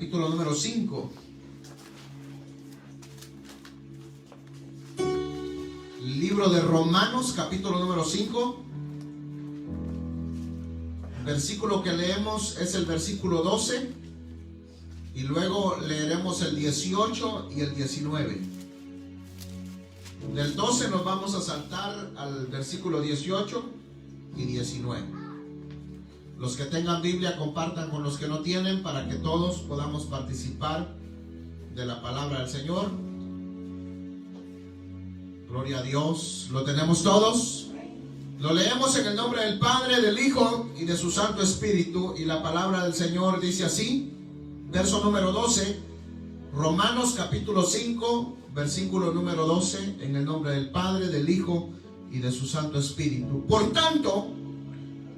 capítulo número 5. Libro de Romanos, capítulo número 5. Versículo que leemos es el versículo 12 y luego leeremos el 18 y el 19. Del 12 nos vamos a saltar al versículo 18 y 19. Los que tengan Biblia compartan con los que no tienen para que todos podamos participar de la palabra del Señor. Gloria a Dios. ¿Lo tenemos todos? Lo leemos en el nombre del Padre, del Hijo y de su Santo Espíritu. Y la palabra del Señor dice así, verso número 12, Romanos capítulo 5, versículo número 12, en el nombre del Padre, del Hijo y de su Santo Espíritu. Por tanto,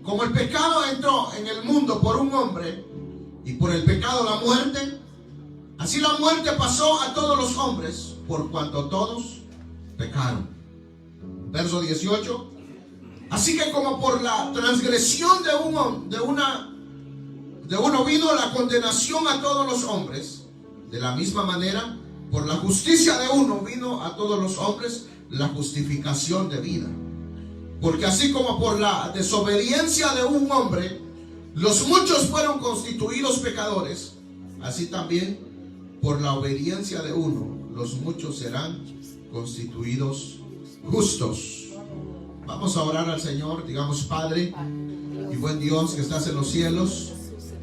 como el pecado entró en el mundo por un hombre, y por el pecado la muerte, así la muerte pasó a todos los hombres, por cuanto todos pecaron. Verso 18. Así que como por la transgresión de uno vino la condenación a todos los hombres, de la misma manera, por la justicia de uno vino a todos los hombres la justificación de vida. Porque así como por la desobediencia de un hombre, los muchos fueron constituidos pecadores, así también por la obediencia de uno, los muchos serán constituidos justos. Vamos a orar al Señor. Digamos: Padre y buen Dios que estás en los cielos,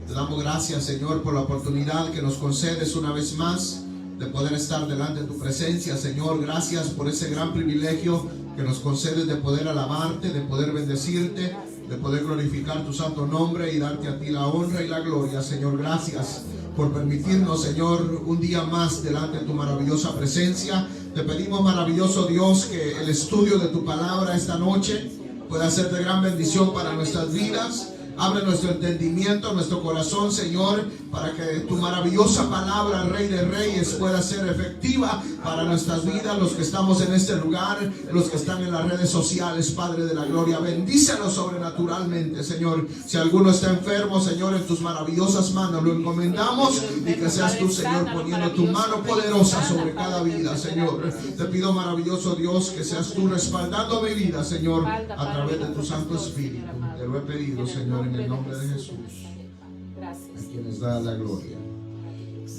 te damos gracias, Señor, por la oportunidad que nos concedes una vez más de poder estar delante de tu presencia, Señor. Gracias por ese gran privilegio que nos concedes de poder alabarte, de poder bendecirte, de poder glorificar tu santo nombre y darte a ti la honra y la gloria, Señor. Gracias por permitirnos, Señor, un día más delante de tu maravillosa presencia. Te pedimos, maravilloso Dios, que el estudio de tu palabra esta noche pueda ser de gran bendición para nuestras vidas. Abre nuestro entendimiento, nuestro corazón, Señor, para que tu maravillosa palabra, Rey de Reyes, pueda ser efectiva para nuestras vidas, los que estamos en este lugar, los que están en las redes sociales. Padre de la gloria, bendícelos sobrenaturalmente, Señor. Si alguno está enfermo, Señor, en tus maravillosas manos lo encomendamos, y que seas tú, Señor, poniendo tu mano poderosa sobre cada vida, Señor. Te pido, maravilloso Dios, que seas tú respaldando mi vida, Señor, a través de tu Santo Espíritu. Te lo he pedido, Señor, en el nombre de Jesús, a quien nos da la gloria.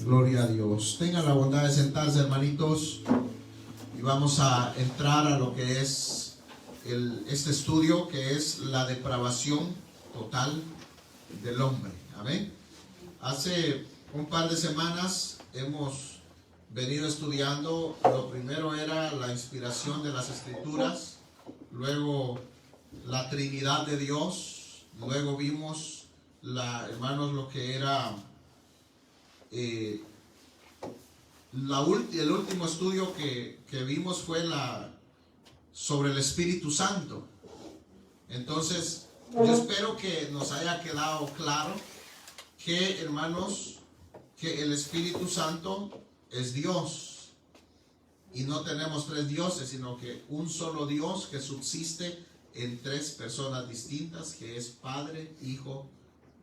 Gloria a Dios. Tengan la bondad de sentarse, hermanitos, y vamos a entrar a lo que es este estudio, que es la depravación total del hombre. Amén. Hace un par de semanas hemos venido estudiando. Lo primero era la inspiración de las Escrituras, luego la Trinidad de Dios, luego vimos, hermanos, lo que era el último estudio que vimos fue sobre el Espíritu Santo. Entonces, yo espero que nos haya quedado claro que, hermanos, que el Espíritu Santo es Dios, y no tenemos tres dioses, sino que un solo Dios que subsiste en tres personas distintas, que es Padre, Hijo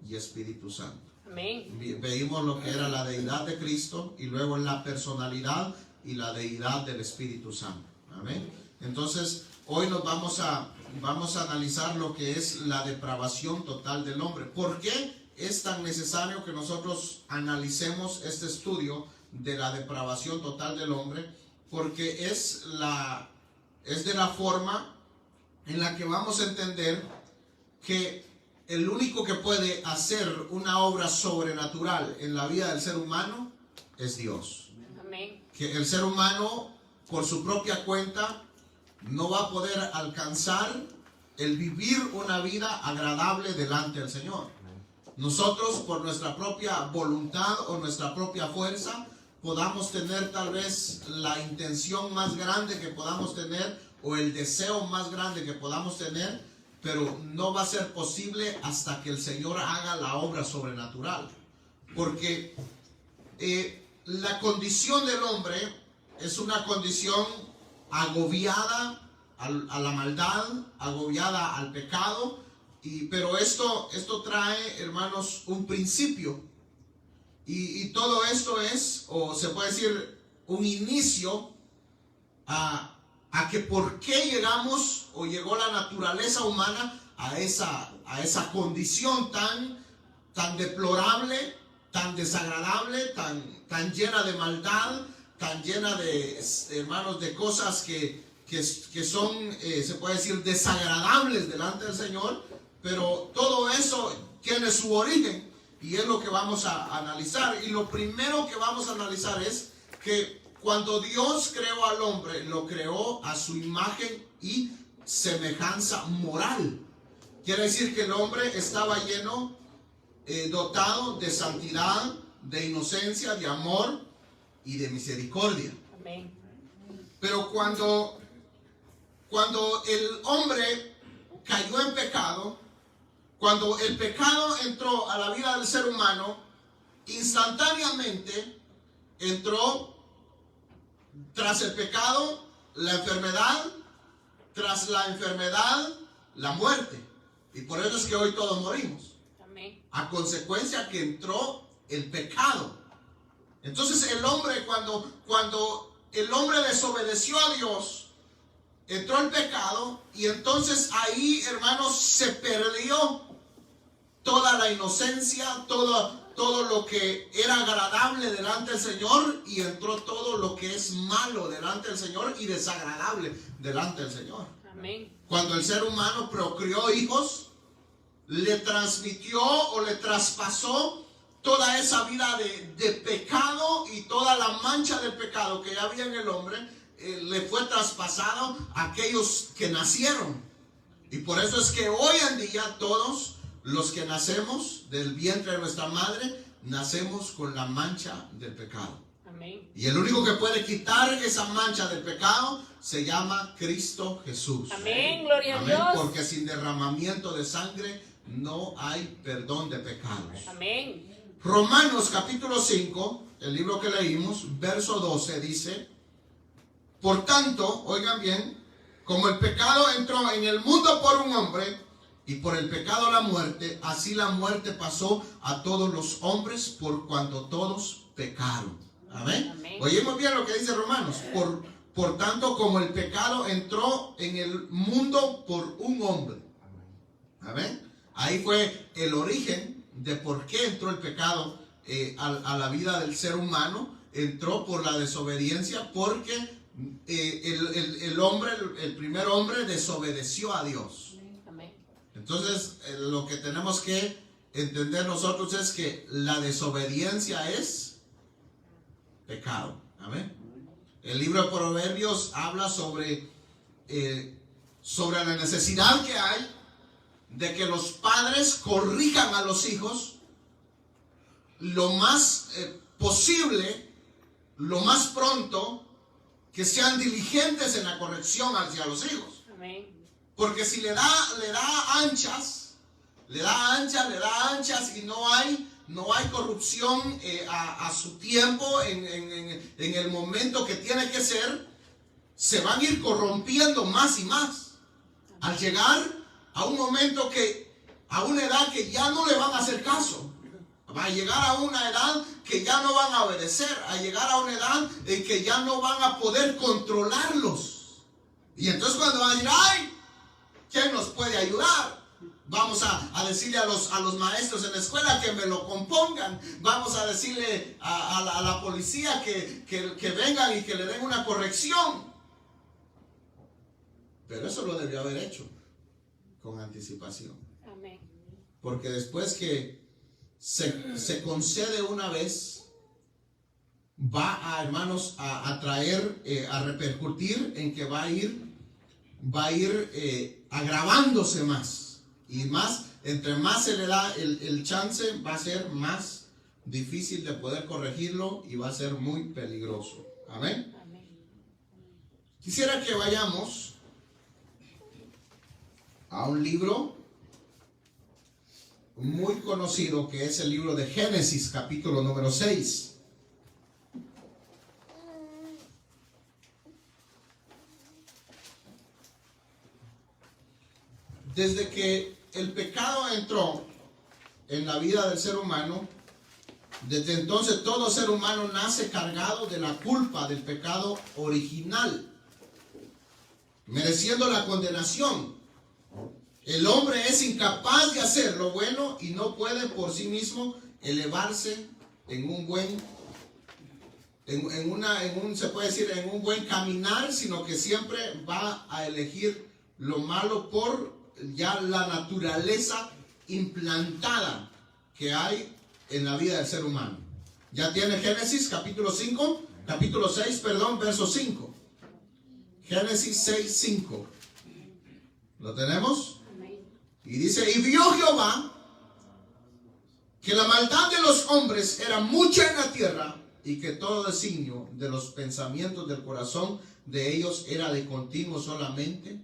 y Espíritu Santo. Amén. Veímos lo que era la deidad de Cristo, y luego la personalidad y la deidad del Espíritu Santo. Amén. Entonces, hoy nos vamos a analizar lo que es la depravación total del hombre. ¿Por qué es tan necesario que nosotros analicemos este estudio de la depravación total del hombre? Porque es de la forma en la que vamos a entender que el único que puede hacer una obra sobrenatural en la vida del ser humano es Dios. Amén. Que el ser humano, por su propia cuenta, no va a poder alcanzar el vivir una vida agradable delante del Señor. Nosotros, por nuestra propia voluntad o nuestra propia fuerza, podamos tener tal vez la intención más grande que podamos tener, o el deseo más grande que podamos tener, pero no va a ser posible hasta que el Señor haga la obra sobrenatural. Porque la condición del hombre es una condición agobiada a la maldad, agobiada al pecado, pero esto trae, hermanos, un principio. Y todo esto es, o se puede decir, un inicio a que por qué llegamos o llegó la naturaleza humana a esa condición tan deplorable, tan desagradable, tan llena de maldad, tan llena de, hermanos, de cosas que son, se puede decir, desagradables delante del Señor. Pero todo eso tiene su origen y es lo que vamos a analizar. Y lo primero que vamos a analizar es que cuando Dios creó al hombre, lo creó a su imagen y semejanza moral. Quiere decir que el hombre estaba lleno, dotado de santidad, de inocencia, de amor y de misericordia. Amén. Pero cuando el hombre cayó en pecado, cuando el pecado entró a la vida del ser humano, instantáneamente entró tras el pecado la enfermedad, tras la enfermedad la muerte. Y por eso es que hoy todos morimos. Amén. A consecuencia que entró el pecado. Entonces el hombre, cuando el hombre desobedeció a Dios, entró el pecado, y entonces ahí, hermanos, se perdió toda la inocencia, todo lo que era agradable delante del Señor, y entró todo lo que es malo delante del Señor y desagradable delante del Señor. Amén. Cuando el ser humano procreó hijos, le transmitió o le traspasó toda esa vida de pecado, y toda la mancha del pecado que ya había en el hombre, le fue traspasado a aquellos que nacieron. Y por eso es que hoy en día todos los que nacemos del vientre de nuestra madre, nacemos con la mancha del pecado. Amén. Y el único que puede quitar esa mancha del pecado se llama Cristo Jesús. Amén, gloria a Amén. Dios. Porque sin derramamiento de sangre no hay perdón de pecados. Amén. Romanos capítulo 5, el libro que leímos, verso 12 dice: por tanto, oigan bien, como el pecado entró en el mundo por un hombre, y por el pecado la muerte, así la muerte pasó a todos los hombres por cuanto todos pecaron. Amén. Amén. Oímos bien lo que dice Romanos. Por tanto, como el pecado entró en el mundo por un hombre. Amén. Ahí fue el origen de por qué entró el pecado a la vida del ser humano. Entró por la desobediencia, porque el primer hombre desobedeció a Dios. Amén. Entonces, lo que tenemos que entender nosotros es que la desobediencia es pecado. Amén. El libro de Proverbios habla sobre la necesidad que hay de que los padres corrijan a los hijos lo más posible, lo más pronto, que sean diligentes en la corrección hacia los hijos. Amén. Porque si le da anchas y no hay corrupción a su tiempo, en el momento que tiene que ser, se van a ir corrompiendo más y más, al llegar a un momento a una edad que ya no le van a hacer caso. Va a llegar a una edad que ya no van a obedecer, a llegar a una edad en que ya no van a poder controlarlos. Y entonces cuando van a decir: ¡ay! ¿Quién nos puede ayudar? Vamos a decirle a los maestros en la escuela que me lo compongan. Vamos a decirle a la policía que vengan y que le den una corrección. Pero eso lo debió haber hecho con anticipación. Amén. Porque después que se concede una vez, va a, hermanos, a traer, a repercutir en que va a ir agravándose más y más. Entre más se le da el chance, va a ser más difícil de poder corregirlo y va a ser muy peligroso. Amén. Amén. Quisiera que vayamos a un libro muy conocido, que es el libro de Génesis, capítulo número 6. Desde que el pecado entró en la vida del ser humano, Desde entonces todo ser humano nace cargado de la culpa del pecado original, mereciendo la condenación. El hombre es incapaz de hacer lo bueno y no puede por sí mismo elevarse en un buen, se puede decir, en un buen caminar, sino que siempre va a elegir lo malo por ya la naturaleza implantada que hay en la vida del ser humano. Ya tiene Génesis capítulo 6, verso 5. Génesis 6, 5. ¿Lo tenemos? Y dice, y vio Jehová que la maldad de los hombres era mucha en la tierra, y que todo designio de los pensamientos del corazón de ellos era de continuo solamente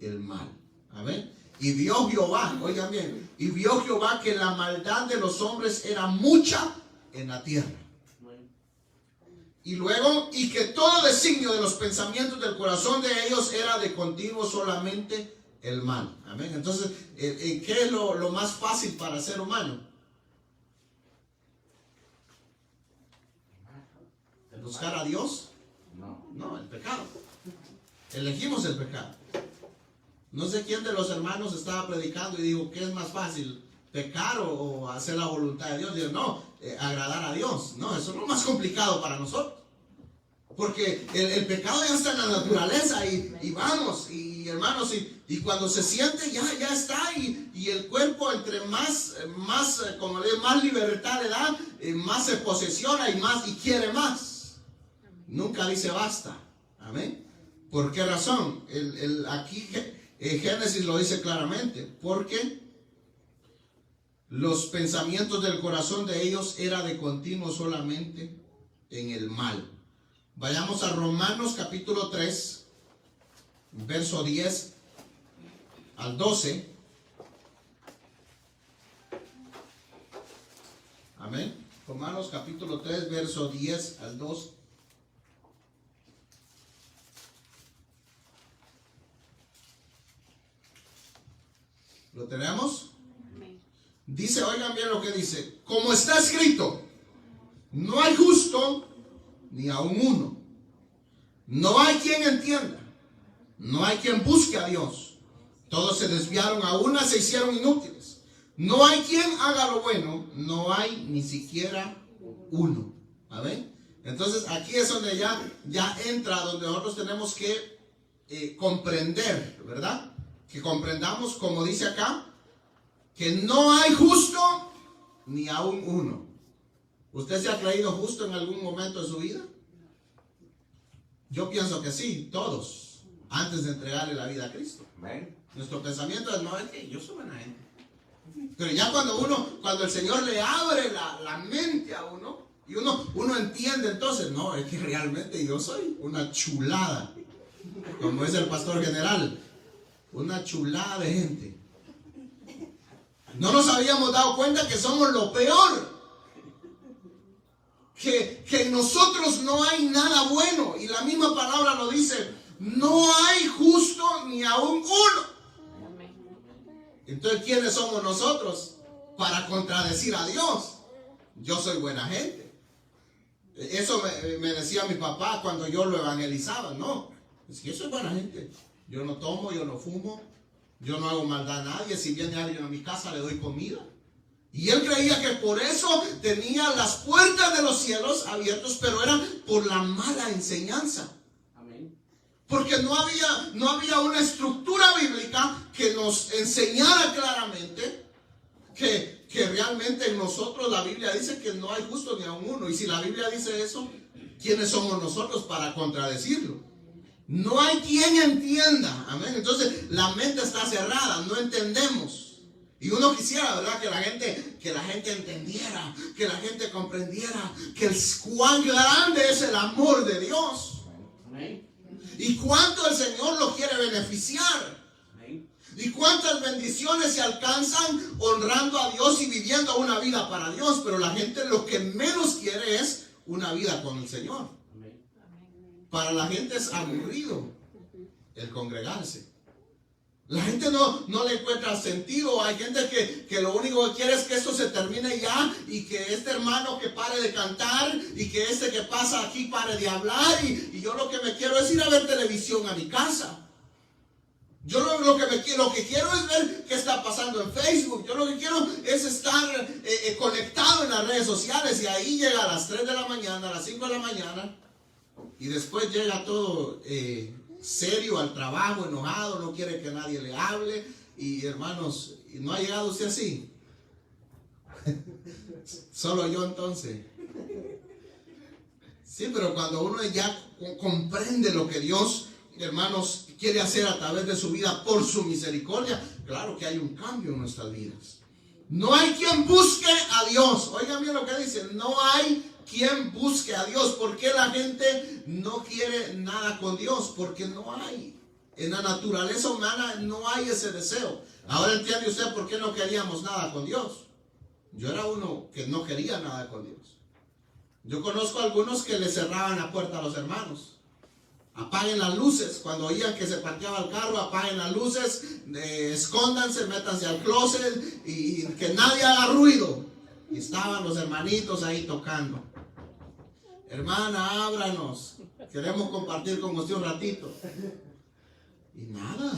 el mal. Amén. Y vio Jehová, oigan bien, y vio Jehová que la maldad de los hombres era mucha en la tierra. Y luego, y que todo designio de los pensamientos del corazón de ellos era de continuo solamente el mal. Amén. Entonces, ¿qué es lo más fácil para el ser humano? ¿Buscar a Dios? No, el pecado. Elegimos el pecado. No sé quién de los hermanos estaba predicando y dijo, ¿qué es más fácil? ¿Pecar o hacer la voluntad de Dios? Digo, no, agradar a Dios. No, eso es lo más complicado para nosotros. Porque el pecado ya está en la naturaleza y vamos, y hermanos, y cuando se siente ya está, y el cuerpo entre más como le digo, más libertad le da, más se posesiona y quiere más. Nunca dice basta. Amén. ¿Por qué razón? Aquí Génesis lo dice claramente, porque los pensamientos del corazón de ellos era de continuo solamente en el mal. Vayamos a Romanos capítulo 3, verso 10 al 12. Amén. Romanos capítulo 3, verso 10 al 12. ¿Lo tenemos? Dice, oigan bien lo que dice. Como está escrito, no hay justo ni aun uno. No hay quien entienda. No hay quien busque a Dios. Todos se desviaron, a una se hicieron inútiles. No hay quien haga lo bueno. No hay ni siquiera uno. ¿Amén? Entonces aquí es donde ya entra, donde nosotros tenemos que comprender, ¿verdad? Que comprendamos, como dice acá, que no hay justo ni aún uno. ¿Usted se ha creído justo en algún momento de su vida? Yo pienso que sí, todos, antes de entregarle la vida a Cristo. Amén. Nuestro pensamiento es, no, es que yo soy buena gente. Pero ya cuando el Señor le abre la mente a uno, y uno entiende entonces, no, es que realmente yo soy una chulada, como es el pastor general, una chulada de gente. No nos habíamos dado cuenta que somos lo peor, que en nosotros no hay nada bueno, y la misma palabra lo dice, no hay justo ni aún uno. Entonces, ¿quiénes somos nosotros para contradecir a Dios? Yo soy buena gente. Eso me decía mi papá cuando yo lo evangelizaba. No, es que yo soy buena gente. Yo no tomo, yo no fumo, yo no hago maldad a nadie. Si viene alguien a mi casa, le doy comida. Y él creía que por eso tenía las puertas de los cielos abiertos, pero era por la mala enseñanza. Porque no había una estructura bíblica que nos enseñara claramente que realmente en nosotros la Biblia dice que no hay justo ni aun uno. Y si la Biblia dice eso, ¿quiénes somos nosotros para contradecirlo? No hay quien entienda. Amén. Entonces la mente está cerrada, no entendemos. Y uno quisiera, ¿verdad?, que la gente entendiera, que la gente comprendiera que cuán grande es el amor de Dios. Amén. Y cuánto el Señor lo quiere beneficiar. Y cuántas bendiciones se alcanzan honrando a Dios y viviendo una vida para Dios. Pero la gente lo que menos quiere es una vida con el Señor. Para la gente es aburrido el congregarse. La gente no le encuentra sentido. Hay gente que lo único que quiere es que esto se termine ya, y que este hermano que pare de cantar, y que este que pasa aquí pare de hablar, y yo lo que me quiero es ir a ver televisión a mi casa. Yo lo que quiero es ver qué está pasando en Facebook. Yo lo que quiero es estar conectado en las redes sociales, y ahí llega a las 3 de la mañana, a las 5 de la mañana, y después llega todo serio al trabajo, enojado, no quiere que nadie le hable. Y hermanos, ¿no ha llegado usted así? Solo yo entonces. Sí, pero cuando uno ya comprende lo que Dios, hermanos, quiere hacer a través de su vida por su misericordia, claro que hay un cambio en nuestras vidas. No hay quien busque a Dios. Oigan bien lo que dice, no hay quien busque a Dios. ¿Por qué la gente no quiere nada con Dios? Porque no hay. En la naturaleza humana no hay ese deseo. Ahora entiende usted por qué no queríamos nada con Dios. Yo era uno que no quería nada con Dios. Yo conozco a algunos que le cerraban la puerta a los hermanos. Apaguen las luces. Cuando oían que se parqueaba el carro, apaguen las luces, escóndanse, métanse al closet y que nadie haga ruido. Y estaban los hermanitos ahí tocando. Hermana, ábranos, queremos compartir con usted un ratito. Y nada.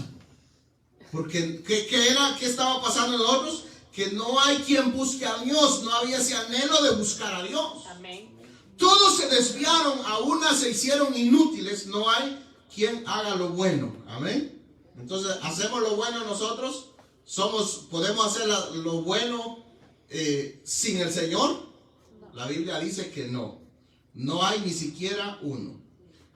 Porque ¿qué estaba pasando en nosotros? Que no hay quien busque a Dios. No había ese anhelo de buscar a Dios. Amén. Todos se desviaron, a una se hicieron inútiles. No hay quien haga lo bueno. Amén. Entonces, ¿hacemos lo bueno nosotros? ¿Podemos hacer lo bueno sin el Señor? La Biblia dice que no. No hay ni siquiera uno.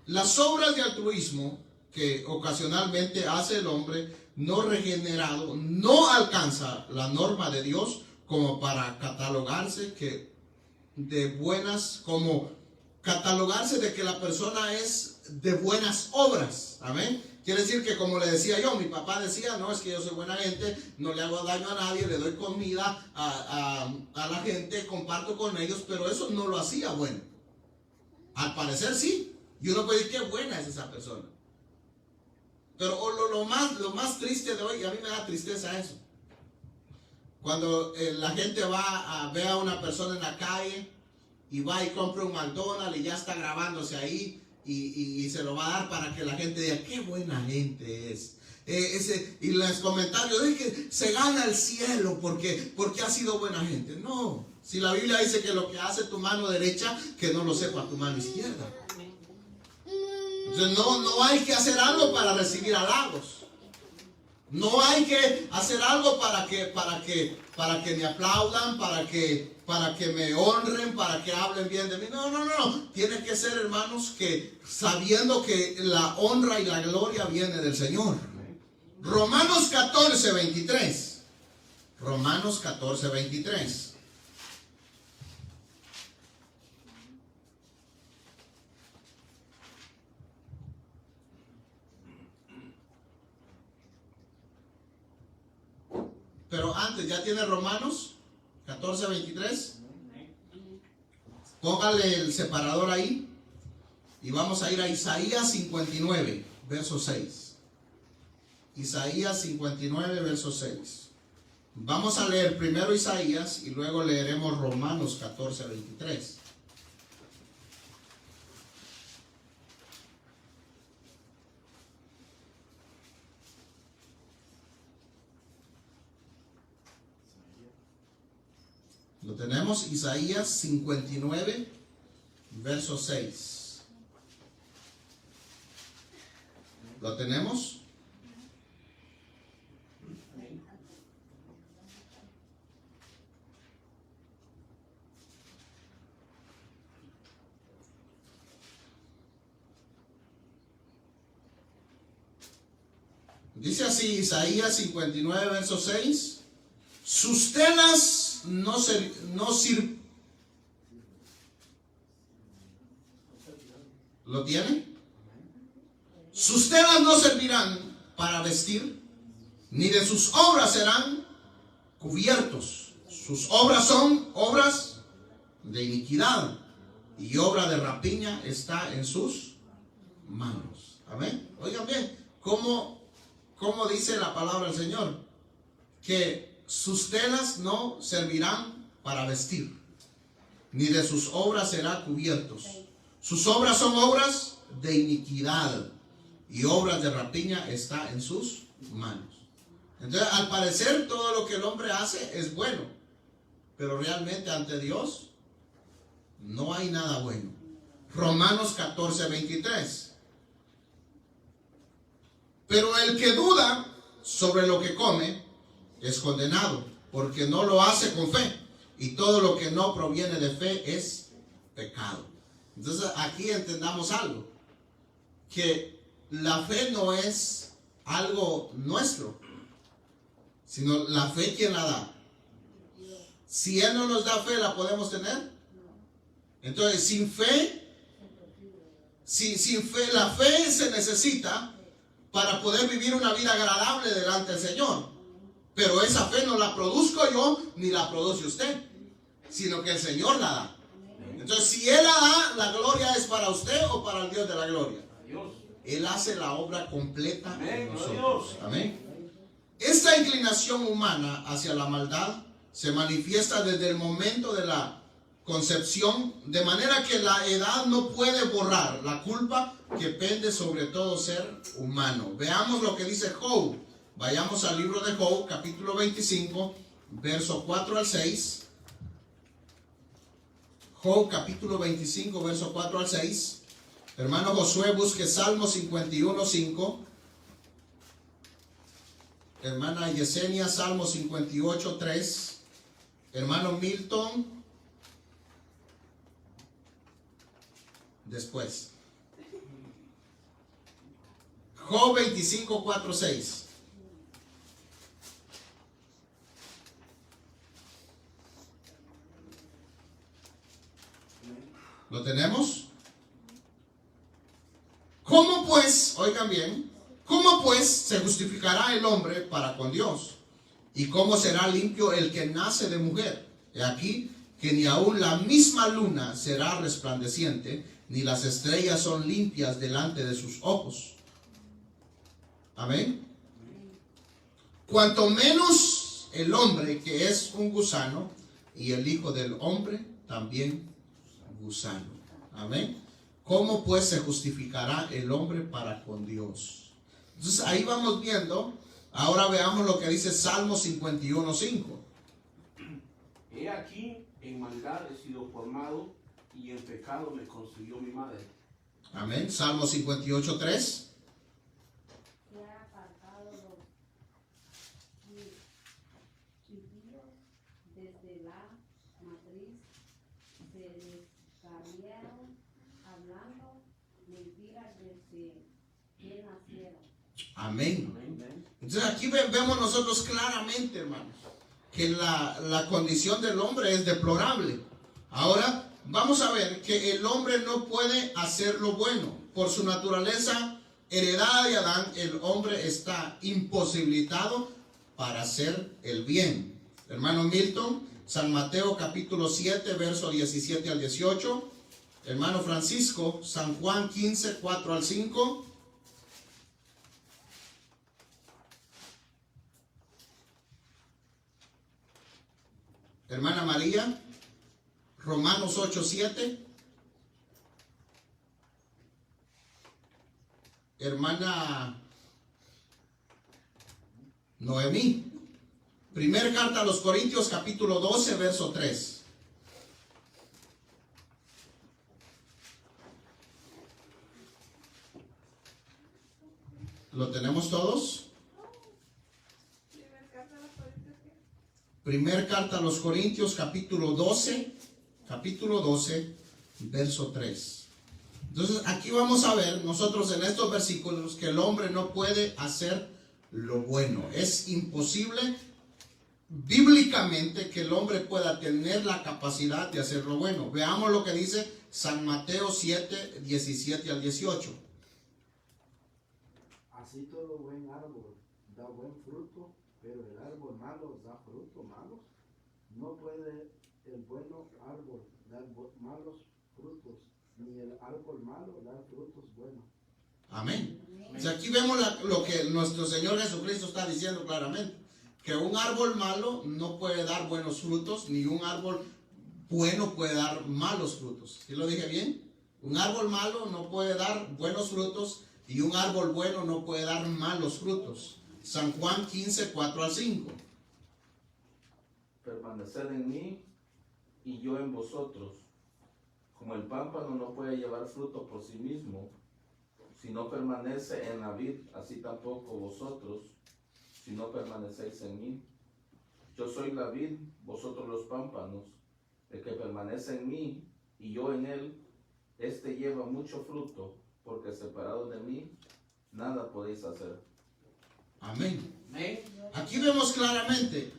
Las obras de altruismo que ocasionalmente hace el hombre no regenerado no alcanza la norma de Dios como para catalogarse de que la persona es de buenas obras. Amén. Quiere decir que, como le decía yo, mi papá decía, no, es que yo soy buena gente, no le hago daño a nadie, le doy comida a la gente, comparto con ellos, pero eso no lo hacía bueno. Al parecer sí, y uno puede decir qué buena es esa persona. Pero lo más triste de hoy, y a mí me da tristeza eso, cuando la gente ve a una persona en la calle y va y compra un McDonald's y ya está grabándose ahí, y se lo va a dar para que la gente diga qué buena gente es. Y los comentarios es que se gana el cielo porque ha sido buena gente. No, si la Biblia dice que lo que hace tu mano derecha, que no lo sepa tu mano izquierda. Entonces no hay que hacer algo para recibir halagos. No hay que hacer algo para que me aplaudan, para que me honren, para que hablen bien de mí. No. Tiene que ser, hermanos, que sabiendo que la honra y la gloria viene del Señor. Romanos 14:23. Romanos 14:23. Pero antes, ¿ya tiene Romanos 14:23? Póngale el separador ahí y vamos a ir a Isaías 59, verso 6. Isaías 59, verso 6. Vamos a leer primero Isaías y luego leeremos Romanos 14:23. Lo tenemos, Isaías 59, verso 6. ¿Lo tenemos? Dice así, Isaías 59, verso 6. Sus telas ¿Lo tiene? Sus telas no servirán para vestir, ni de sus obras serán cubiertos. Sus obras son obras de iniquidad, y obra de rapiña está en sus manos. Amén. Oigan bien, ¿cómo ¿cómo dice la palabra del Señor? Que sus telas no servirán para vestir, ni de sus obras será cubiertos. Sus obras son obras de iniquidad, y obras de rapiña está en sus manos. Entonces, al parecer, todo lo que el hombre hace es bueno, pero realmente ante Dios no hay nada bueno. Romanos 14:23. Pero el que duda sobre lo que come es condenado, porque no lo hace con fe, y todo lo que no proviene de fe es pecado. Entonces aquí entendamos algo, que la fe no es algo nuestro, sino la fe, ¿quién la da? Si Él no nos da fe, ¿la podemos tener? Entonces, sin fe, sin fe, la fe se necesita para poder vivir una vida agradable delante del Señor. Pero esa fe no la produzco yo, ni la produce usted, sino que el Señor la da. Entonces, si Él la da, ¿la gloria es para usted o para el Dios de la gloria? Él hace la obra completa en nosotros. Amén. Esta inclinación humana hacia la maldad se manifiesta desde el momento de la concepción, de manera que la edad no puede borrar la culpa que pende sobre todo ser humano. Veamos lo que dice Job. Vayamos al libro de Job, capítulo 25, verso 4 al 6. Job, capítulo 25, verso 4 al 6. Hermano Josué, busque Salmo 51, 5. Hermana Yesenia, Salmo 58, 3. Hermano Milton, después. Job 25, 4, 6. ¿Lo tenemos? ¿Cómo pues, oigan bien, cómo pues se justificará el hombre para con Dios? ¿Y cómo será limpio el que nace de mujer? He aquí que ni aun la misma luna será resplandeciente, ni las estrellas son limpias delante de sus ojos. Amén. Cuanto menos el hombre, que es un gusano, y el hijo del hombre también gusano. Amén. ¿Cómo pues se justificará el hombre para con Dios? Entonces ahí vamos viendo. Ahora veamos lo que dice Salmo 51, 5. He aquí, en maldad he sido formado, y en pecado me concibió mi madre. Amén. Salmo 58, 3. Se ha apartado los impíos desde la matriz, se descarriaron hablando mentiras desde que nacieron. Amén. Entonces aquí vemos nosotros claramente, hermanos, que la condición del hombre es deplorable. Ahora vamos a ver que el hombre no puede hacer lo bueno. Por su naturaleza heredada de Adán, el hombre está imposibilitado para hacer el bien. Hermano Milton, San Mateo capítulo 7, verso 17 al 18. Hermano Francisco, San Juan 15, 4 al 5. Hermana María, Romanos 8, 7. Hermana Noemí, primera carta a los Corintios, capítulo 12, verso 3. ¿Lo tenemos todos? Primer carta a los Corintios, capítulo 12, verso 3. Entonces aquí vamos a ver nosotros en estos versículos que el hombre no puede hacer lo bueno. Es imposible bíblicamente que el hombre pueda tener la capacidad de hacer lo bueno. Veamos lo que dice San Mateo 7, 17 al 18. Así todo buen árbol da buen fruto, pero el árbol malo da fruto malos. No puede el bueno árbol dar malos frutos, ni el árbol malo dar frutos buenos. Amén. O sea, aquí vemos lo que nuestro Señor Jesucristo está diciendo claramente. Que un árbol malo no puede dar buenos frutos, ni un árbol bueno puede dar malos frutos. ¿Sí lo dije bien? Un árbol malo no puede dar buenos frutos y un árbol bueno no puede dar malos frutos. San Juan 15, 4 al 5. Permaneced en mí y yo en vosotros. Como el pámpano no puede llevar fruto por sí mismo, si no permanece en la vid, así tampoco vosotros, si no permanecéis en mí. Yo soy la vid, vosotros los pámpanos. El que permanece en mí y yo en él, este lleva mucho fruto, porque separado de mí, nada podéis hacer. Amén. Amén. Aquí vemos claramente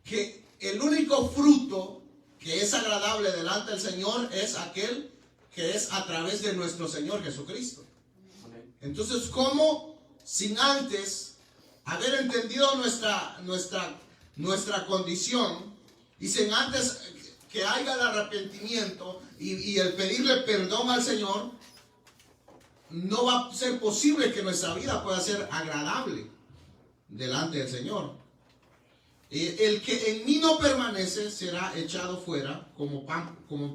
que el único fruto que es agradable delante del Señor es aquel que es a través de nuestro Señor Jesucristo. Amén. Entonces, ¿cómo sin antes haber entendido nuestra condición y sin antes que haya el arrepentimiento y el pedirle perdón al Señor, no va a ser posible que nuestra vida pueda ser agradable delante del Señor? El que en mí no permanece será echado fuera como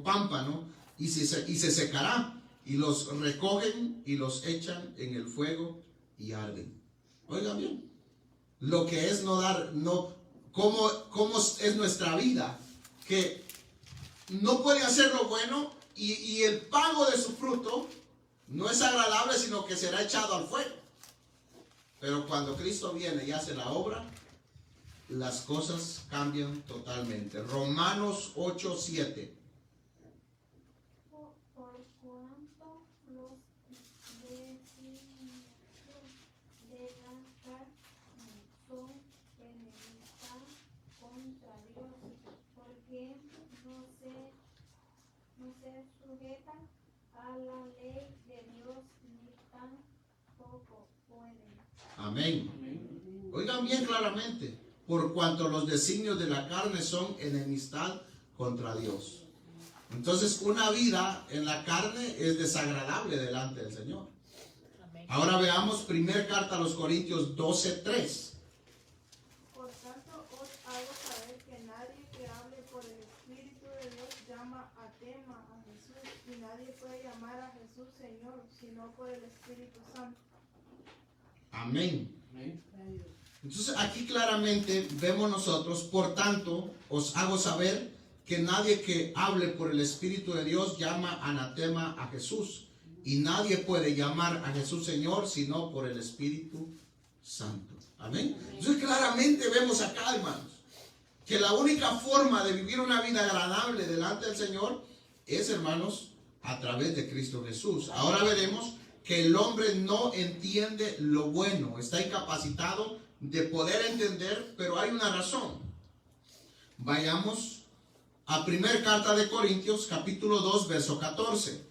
pámpano y se secará, y los recogen y los echan en el fuego y arden. Oigan bien, lo que es cómo es nuestra vida, que no puede hacer lo bueno y el pago de su fruto no es agradable, sino que será echado al fuego. Pero cuando Cristo viene y hace la obra, las cosas cambian totalmente. Romanos 8, 7. Por cuanto los designios de la carne son enemistad contra Dios, porque no se sujetan a la ley de Dios, ni tampoco pueden. Amén. Oigan bien claramente. Por cuanto los designios de la carne son enemistad contra Dios. Entonces, una vida en la carne es desagradable delante del Señor. Ahora veamos primera carta a los Corintios 12:3. Por tanto, os hago saber que nadie que hable por el Espíritu de Dios llama anatema a Jesús, y nadie puede llamar a Jesús Señor, sino por el Espíritu Santo. Amén. Amén. Entonces aquí claramente vemos nosotros, por tanto, os hago saber que nadie que hable por el Espíritu de Dios llama anatema a Jesús, y nadie puede llamar a Jesús Señor sino por el Espíritu Santo. Amén. Entonces claramente vemos acá, hermanos, que la única forma de vivir una vida agradable delante del Señor es, hermanos, a través de Cristo Jesús. Ahora veremos que el hombre no entiende lo bueno, está incapacitado de poder entender, pero hay una razón. Vayamos a primera carta de Corintios, capítulo 2, verso 14.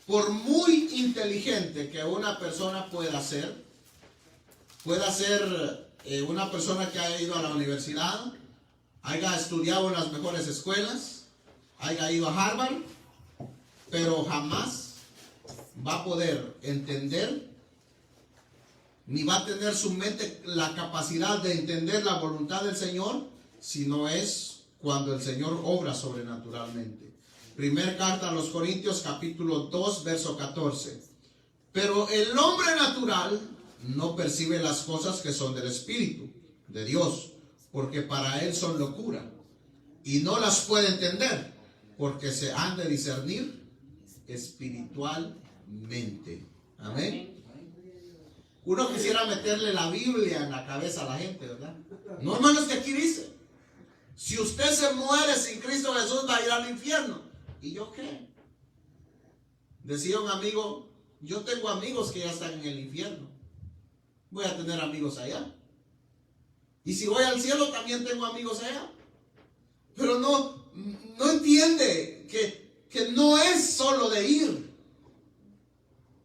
Por muy inteligente que una persona pueda ser una persona que haya ido a la universidad, haya estudiado en las mejores escuelas, haya ido a Harvard, pero jamás va a poder entender, ni va a tener su mente la capacidad de entender la voluntad del Señor, si no es cuando el Señor obra sobrenaturalmente. Primera carta a los Corintios, capítulo 2, verso 14. Pero el hombre natural no percibe las cosas que son del Espíritu de Dios, porque para él son locura, y no las puede entender, porque se han de discernir espiritualmente. Amén. Uno quisiera meterle la Biblia en la cabeza a la gente, ¿verdad? No, hermanos, que aquí dice, si usted se muere sin Cristo Jesús, va a ir al infierno. ¿Y yo qué? Decía un amigo, yo tengo amigos que ya están en el infierno. Voy a tener amigos allá. Y si voy al cielo, también tengo amigos allá. Pero no entiende que no es solo de ir.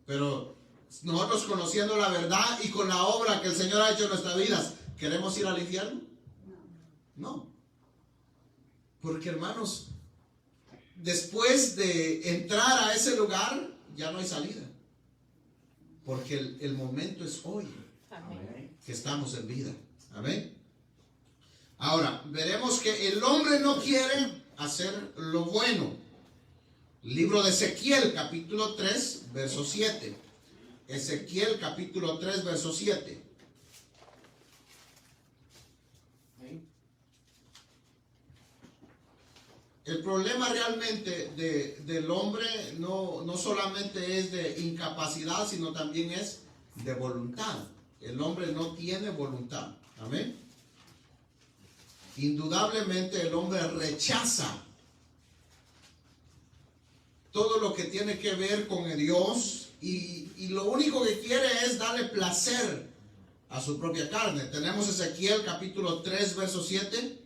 Pero nosotros, conociendo la verdad y con la obra que el Señor ha hecho en nuestras vidas, ¿queremos ir al infierno? No. Porque, hermanos, después de entrar a ese lugar, ya no hay salida. Porque el momento es hoy que estamos en vida. Amén. Ahora, veremos que el hombre no quiere hacer lo bueno. Libro de Ezequiel, capítulo 3, verso 7. Ezequiel, capítulo 3, verso 7. El problema realmente del hombre no solamente es de incapacidad, sino también es de voluntad. El hombre no tiene voluntad. Amén. Indudablemente el hombre rechaza todo lo que tiene que ver con el Dios y lo único que quiere es darle placer a su propia carne. Tenemos Ezequiel capítulo 3, verso 7.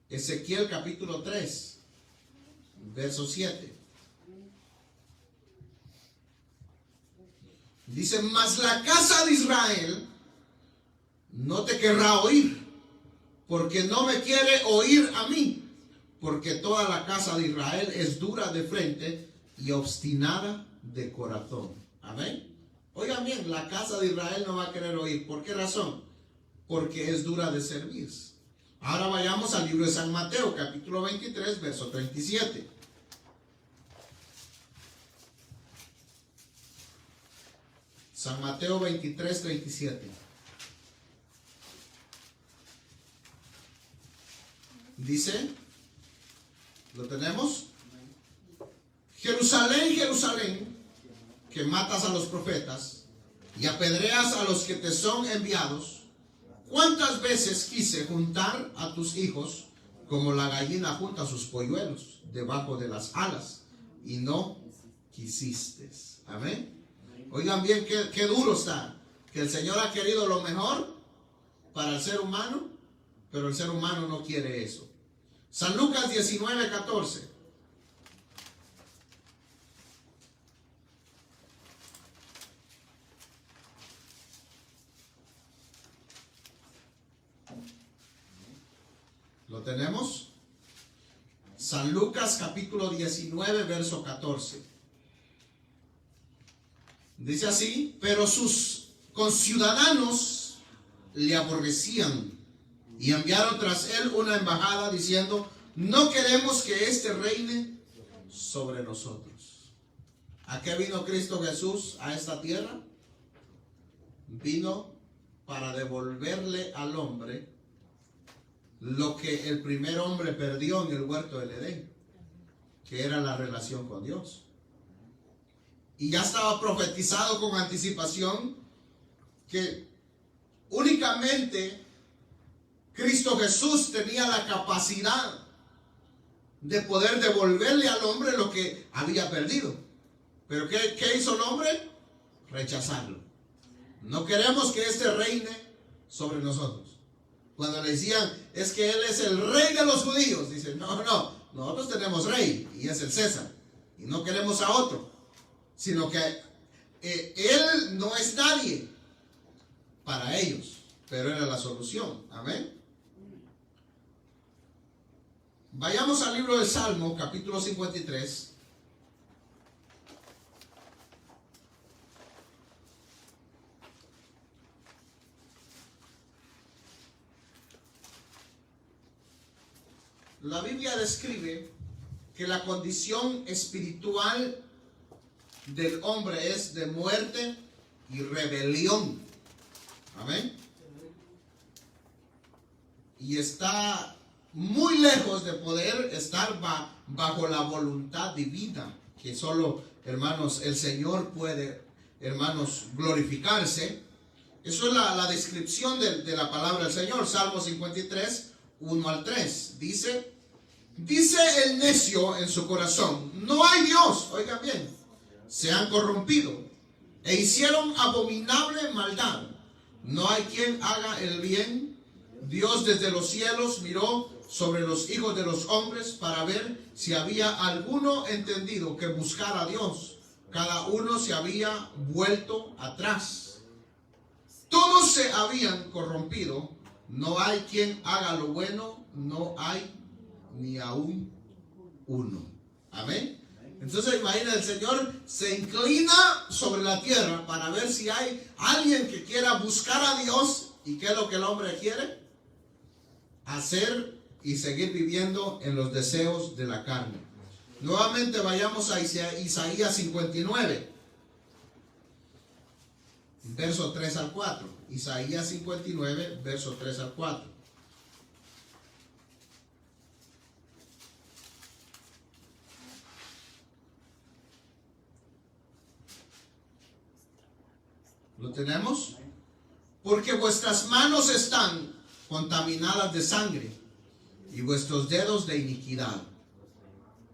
Ezequiel capítulo 3, verso 7. Dice, mas la casa de Israel no te querrá oír, porque no me quiere oír a mí, porque toda la casa de Israel es dura de frente y obstinada de corazón. Amén. Oigan bien, la casa de Israel no va a querer oír. ¿Por qué razón? Porque es dura de servir. Ahora vayamos al libro de San Mateo, capítulo 23, verso 37. San Mateo 23, 37. Dice, ¿lo tenemos? Jerusalén, Jerusalén, que matas a los profetas y apedreas a los que te son enviados. ¿Cuántas veces quise juntar a tus hijos como la gallina junta sus polluelos debajo de las alas y no quisiste? Amén. Oigan bien qué duro está, que el Señor ha querido lo mejor para el ser humano, pero el ser humano no quiere eso. San Lucas 19, 14. ¿Lo tenemos? San Lucas capítulo 19, verso 14. Dice así, pero sus conciudadanos le aborrecían y enviaron tras él una embajada diciendo, no queremos que éste reine sobre nosotros. ¿A qué vino Cristo Jesús a esta tierra? Vino para devolverle al hombre lo que el primer hombre perdió en el huerto del Edén, que era la relación con Dios. Y ya estaba profetizado con anticipación que únicamente Cristo Jesús tenía la capacidad de poder devolverle al hombre lo que había perdido. Pero ¿qué hizo el hombre? Rechazarlo. No queremos que este reine sobre nosotros. Cuando le decían, es que él es el rey de los judíos, dicen, no, nosotros tenemos rey y es el César. Y no queremos a otro, sino que él no es nadie para ellos, pero era la solución. Amén. Vayamos al libro de Salmo, capítulo 53. La Biblia describe que la condición espiritual del hombre es de muerte y rebelión. Amén. Y está muy lejos de poder estar bajo la voluntad divina, que solo, hermanos, el Señor puede, hermanos, glorificarse. Eso es la descripción de la palabra del Señor. Salmo 53, 1 al 3. Dice el necio en su corazón, no hay Dios. Oigan bien, se han corrompido e hicieron abominable maldad. No hay quien haga el bien. Dios desde los cielos miró sobre los hijos de los hombres para ver si había alguno entendido que buscara a Dios. Cada uno se había vuelto atrás. Todos se habían corrompido. No hay quien haga lo bueno, no hay ni aún uno. Amén. Entonces imagina, el Señor se inclina sobre la tierra para ver si hay alguien que quiera buscar a Dios. ¿Y qué es lo que el hombre quiere? Hacer y seguir viviendo en los deseos de la carne. Nuevamente vayamos a Isaías 59, verso 3 al 4. Isaías 59, verso 3 al 4. ¿Lo tenemos? Porque vuestras manos están contaminadas de sangre y vuestros dedos de iniquidad.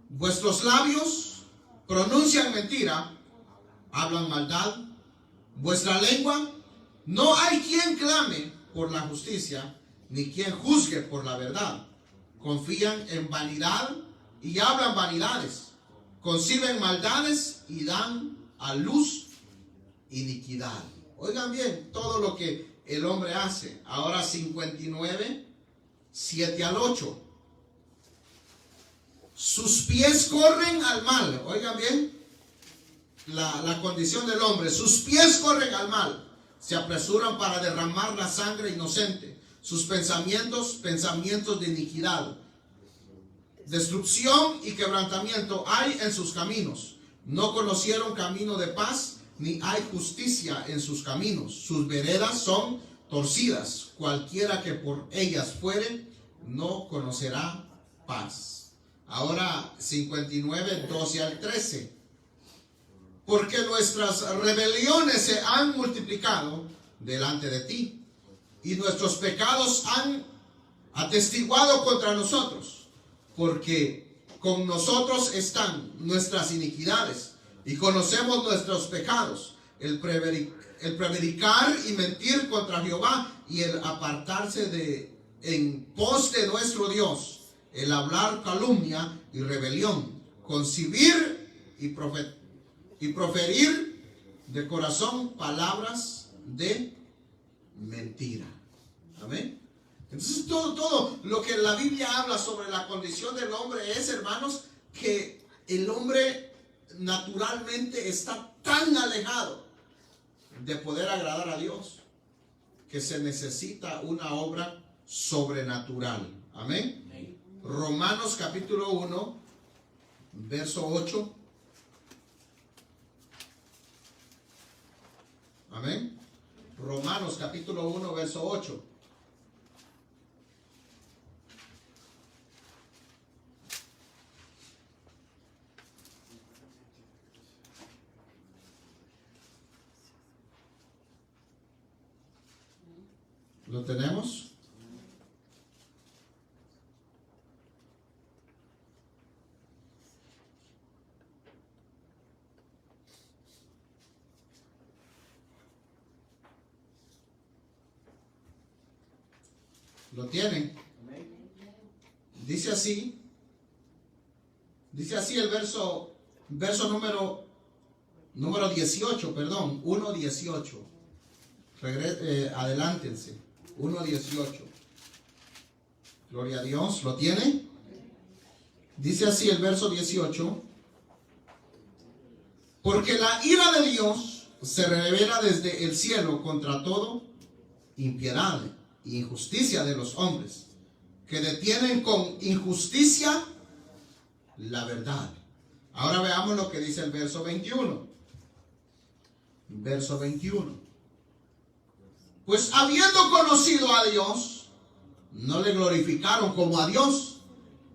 Vuestros labios pronuncian mentira, hablan maldad. Vuestra lengua, no hay quien clame por la justicia, ni quien juzgue por la verdad. Confían en vanidad y hablan vanidades. Conciben maldades y dan a luz iniquidad. Oigan bien todo lo que el hombre hace. Ahora 59, 7 al 8. Sus pies corren al mal. Oigan bien la condición del hombre. Sus pies corren al mal. Se apresuran para derramar la sangre inocente. Sus pensamientos, pensamientos de iniquidad. Destrucción y quebrantamiento hay en sus caminos. No conocieron camino de paz, ni hay justicia en sus caminos. Sus veredas son torcidas. Cualquiera que por ellas fuere, no conocerá paz. Ahora 59, 12 al 13. Porque nuestras rebeliones se han multiplicado delante de ti, y nuestros pecados han atestiguado contra nosotros. Porque con nosotros están nuestras iniquidades, y conocemos nuestros pecados, el prevaricar y mentir contra Jehová, y el apartarse en pos de nuestro Dios, el hablar calumnia y rebelión, concebir y proferir de corazón palabras de mentira. Amén. Entonces todo lo que la Biblia habla sobre la condición del hombre es, hermanos, que el hombre naturalmente está tan alejado de poder agradar a Dios que se necesita una obra sobrenatural. Amén. Romanos capítulo 1, verso 8. Amén. Romanos capítulo 1, verso 8. ¿Lo tenemos? ¿Lo tienen? Dice así el verso número 18, perdón, 1:18. Adelántense. 1:18. Gloria a Dios. ¿Lo tiene? Dice así el verso 18. Porque la ira de Dios se revela desde el cielo contra todo impiedad e injusticia de los hombres, que detienen con injusticia la verdad. Ahora veamos lo que dice el verso 21. Verso 21. Pues habiendo conocido a Dios, no le glorificaron como a Dios,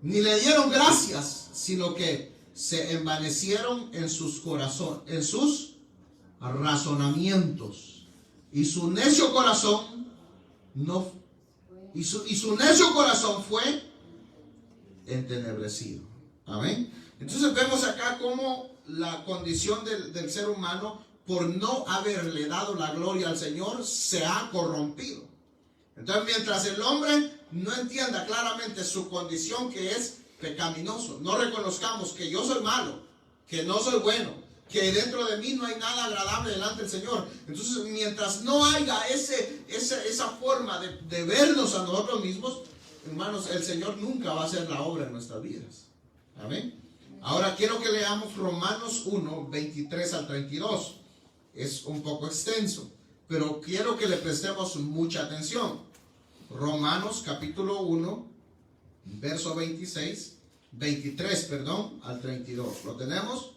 ni le dieron gracias, sino que se envanecieron en sus corazones, en sus razonamientos, y su necio corazón fue entenebrecido. Amén. Entonces vemos acá cómo la condición del ser humano, por no haberle dado la gloria al Señor, se ha corrompido. Entonces, mientras el hombre no entienda claramente su condición, que es pecaminoso, no reconozcamos que yo soy malo, que no soy bueno, que dentro de mí no hay nada agradable delante del Señor. Entonces, mientras no haya esa forma de vernos a nosotros mismos, hermanos, el Señor nunca va a hacer la obra en nuestras vidas. Amén. Ahora quiero que leamos Romanos 1, 23 al 32. Es un poco extenso, pero quiero que le prestemos mucha atención. Romanos capítulo 1, verso 23, al 32. ¿Lo tenemos?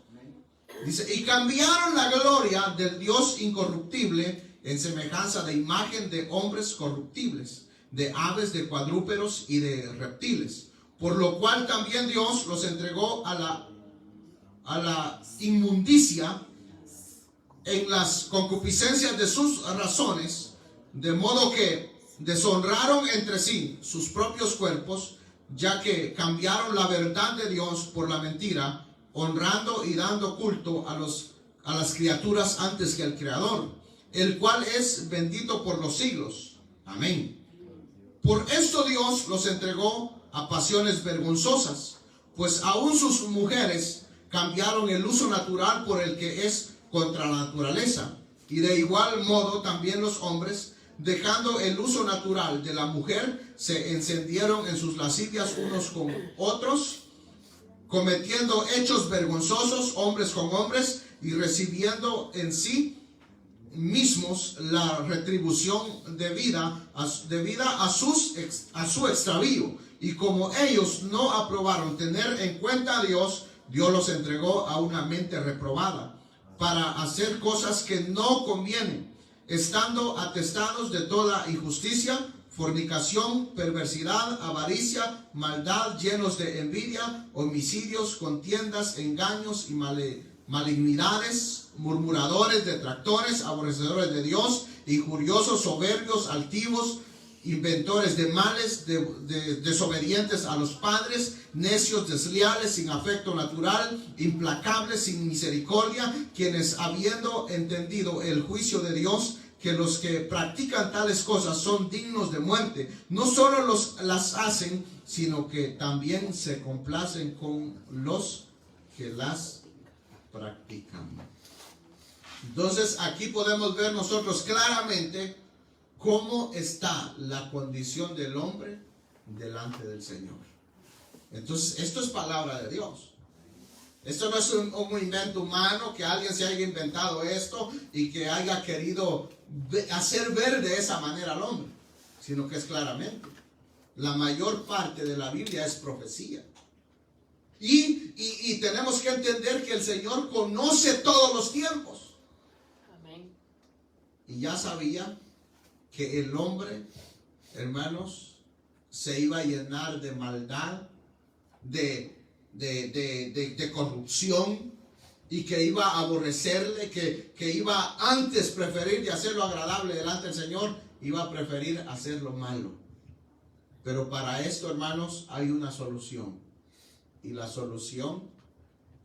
Dice, y cambiaron la gloria del Dios incorruptible en semejanza de imagen de hombres corruptibles, de aves, de cuadrúpedos y de reptiles. Por lo cual también Dios los entregó a la inmundicia en las concupiscencias de sus razones, de modo que deshonraron entre sí sus propios cuerpos, ya que cambiaron la verdad de Dios por la mentira, honrando y dando culto a las criaturas antes que al Creador, el cual es bendito por los siglos. Amén. Por esto Dios los entregó a pasiones vergonzosas, pues aún sus mujeres cambiaron el uso natural por el que es contra la naturaleza, y de igual modo también los hombres, dejando el uso natural de la mujer, se encendieron en sus lascivias unos con otros, cometiendo hechos vergonzosos hombres con hombres, y recibiendo en sí mismos la retribución debida a su extravío. Y como ellos no aprobaron tener en cuenta a Dios, Dios los entregó a una mente reprobada para hacer cosas que no convienen, estando atestados de toda injusticia, fornicación, perversidad, avaricia, maldad, llenos de envidia, homicidios, contiendas, engaños y malignidades, murmuradores, detractores, aborrecedores de Dios, injuriosos, soberbios, altivos, inventores de males, desobedientes a los padres, necios, desleales, sin afecto natural, implacables, sin misericordia, quienes habiendo entendido el juicio de Dios, que los que practican tales cosas son dignos de muerte, no solo las hacen, sino que también se complacen con los que las practican. Entonces aquí podemos ver nosotros claramente cómo está la condición del hombre delante del Señor. Entonces, esto es palabra de Dios. Esto no es un invento humano, que alguien se haya inventado esto y que haya querido hacer ver de esa manera al hombre, sino que es claramente. La mayor parte de la Biblia es profecía. Y tenemos que entender que el Señor conoce todos los tiempos. Amén. Y ya sabía que el hombre, hermanos, se iba a llenar de maldad, de corrupción, y que iba a aborrecerle, que iba antes preferir de hacer lo agradable delante del Señor, iba a preferir hacer lo malo. Pero para esto, hermanos, hay una solución, y la solución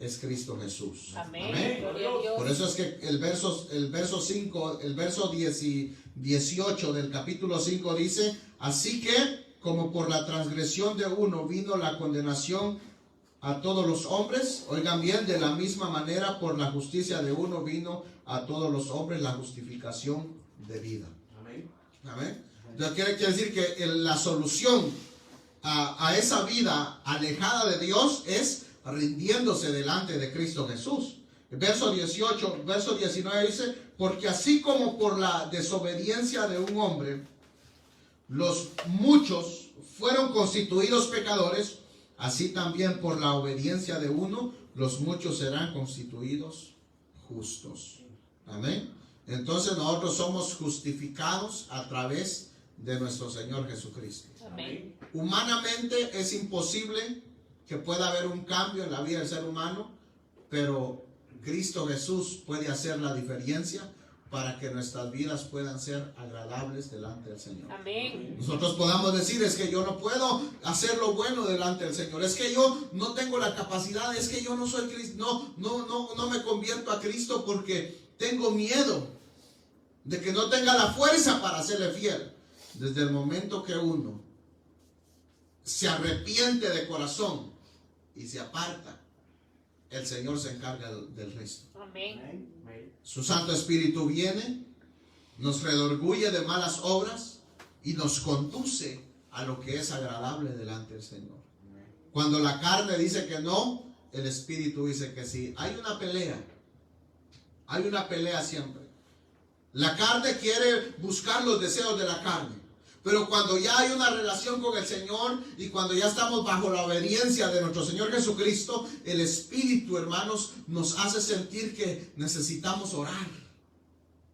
es Cristo Jesús. Amén. Amén. Gloria a Dios. Por eso es que el verso 5, el verso 18 del capítulo 5 dice, así que como por la transgresión de uno vino la condenación a todos los hombres, oigan bien, de la misma manera por la justicia de uno vino a todos los hombres la justificación de vida. Amén. Amén. Entonces quiere decir que la solución a esa vida alejada de Dios es rindiéndose delante de Cristo Jesús. El verso 19 dice, porque así como por la desobediencia de un hombre los muchos fueron constituidos pecadores, así también por la obediencia de uno los muchos serán constituidos justos. Amén. Entonces nosotros somos justificados a través de nuestro Señor Jesucristo. Amén. Humanamente es imposible que pueda haber un cambio en la vida del ser humano, pero Cristo Jesús puede hacer la diferencia para que nuestras vidas puedan ser agradables delante del Señor. Amén. Nosotros podamos decir, es que yo no puedo hacer lo bueno delante del Señor, es que yo no tengo la capacidad, es que yo no soy Cristo, no me convierto a Cristo porque tengo miedo de que no tenga la fuerza para serle fiel. Desde el momento que uno se arrepiente de corazón y se aparta, el Señor se encarga del resto. Amén. Su Santo Espíritu viene, nos redorgulle de malas obras y nos conduce a lo que es agradable delante del Señor. Cuando la carne dice que no, el Espíritu dice que sí. Hay una pelea siempre. La carne quiere buscar los deseos de la carne. Pero cuando ya hay una relación con el Señor y cuando ya estamos bajo la obediencia de nuestro Señor Jesucristo, el Espíritu, hermanos, nos hace sentir que necesitamos orar.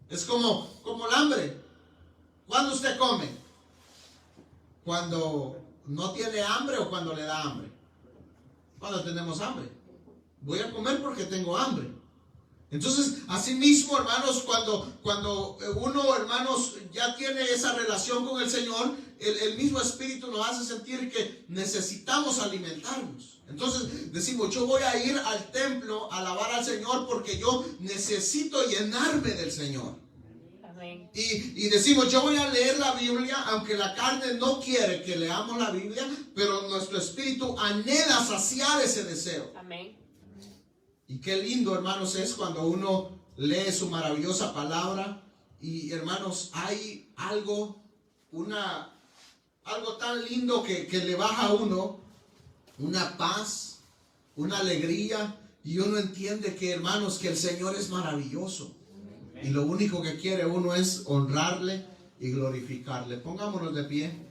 Es como el hambre. ¿Cuándo usted come? ¿Cuando no tiene hambre o cuando le da hambre? Cuando tenemos hambre. Voy a comer porque tengo hambre. Entonces, así mismo, hermanos, cuando uno, hermanos, ya tiene esa relación con el Señor, el mismo Espíritu nos hace sentir que necesitamos alimentarnos. Entonces decimos, yo voy a ir al templo a alabar al Señor porque yo necesito llenarme del Señor. Amén. Y decimos, yo voy a leer la Biblia, aunque la carne no quiere que leamos la Biblia, pero nuestro espíritu anhela saciar ese deseo. Amén. Y qué lindo, hermanos, es cuando uno lee su maravillosa palabra. Y hermanos, hay algo tan lindo que le baja a uno una paz, una alegría. Y uno entiende que, hermanos, que el Señor es maravilloso. Y lo único que quiere uno es honrarle y glorificarle. Pongámonos de pie.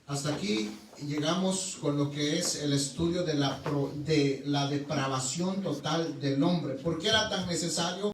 Hasta aquí llegamos con lo que es el estudio de la depravación total del hombre. ¿Por qué era tan necesario?